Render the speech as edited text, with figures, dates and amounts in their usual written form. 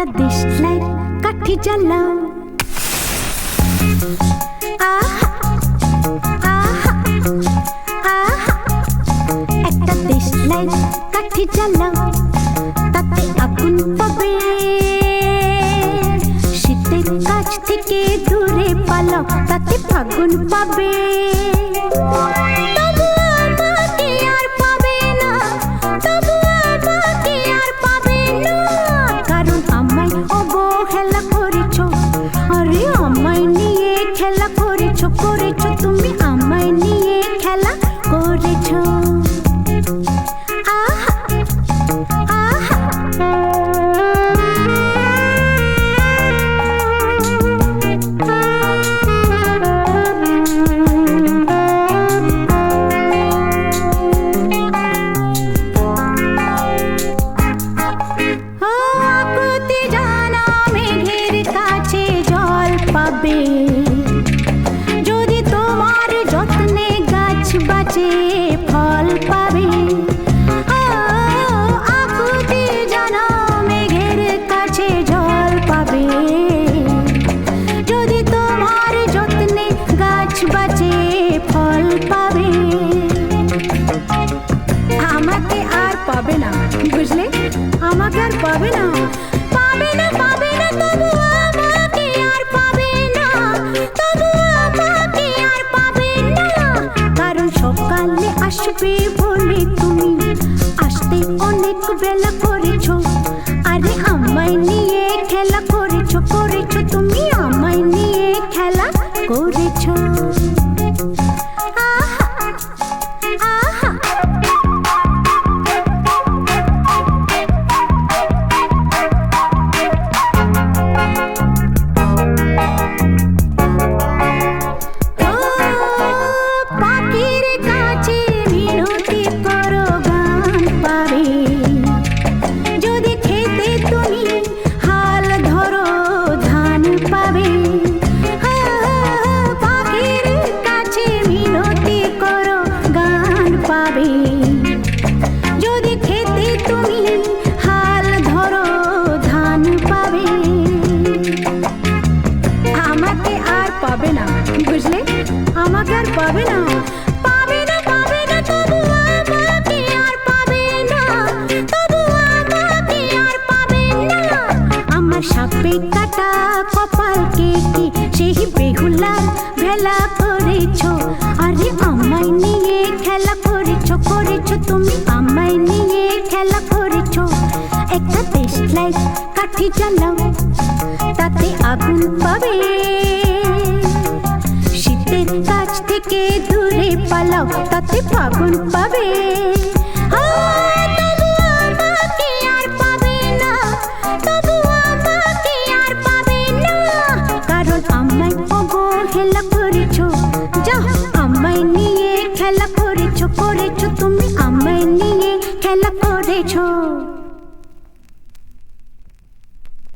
একটা দেশলাই কাঠি জ্বালাও। আহা আহা আহা, একটা দেশলাই কাঠি জ্বালাও, তাতে আগুন পাবে। শীতের কাছ থেকে দূরে পালাও, তাতে ফাগুন পাবে। করেছো তুমি আমায় নিয়ে খেলা করেছো। আহা আহা, আকুতি জানা মেঘের কাছে জল পাবে। ফল পাবে। আকুতি জানা মেঘের কাছে জল পাবে। যদি তোমার যত্নে গাছ বাঁচে ফল পাবে। আমাকে আর পাবে না, বুঝলে? আমাকে আর পাবে না, পাবে না, পাবে না, তবু আমাকে আর পাবে না, তবু আমাকে আর পাবে না। কারণ সকালে আসবে বলে তুমি আসতে অনেক বেলা করেছো। আরে আমায় নিয়ে খেলা করেছো, করেছো তুমি আমায় নিয়ে খেলা করেছো। আহা আহা, পাখির কাছে মিনতি করো গান পাবে। যদি খেতে তুমি হাল ধরো ধান পাবে। পাখির কাছে মিনতি করো গান পাবে। যদি খেতে তুমি হাল ধরো ধান পাবে। আমাকে আর পাবে না, বুঝলে? আমাকে আর পাবে না, পাবে না, পাবে না, তবু আমাকে আর পাবে না, তবু আমাকে আর পাবে না। আমার সাপে কাটা কপালকে কি সেই বেহুলার ভেলা করেছো। আরে আমায় নিয়ে খেলা করেছো, করেছো তুমি আমায় নিয়ে খেলা করেছো। একটা দেশলাই কাঠি জ্বালাও, তাতে আগুন পাবে। শীতের কাছ থেকে দূরে পালাও, তাতে ফাগুন পাবে। তবু আমাকে আর পাবে না, তবু আমাকে আর পাবে না। কারণ আমায় অবহেলা করেছো। যাও, আমায় নিয়ে খেলা করেছো, করেছো তুমি আমায় নিয়ে খেলা করেছো।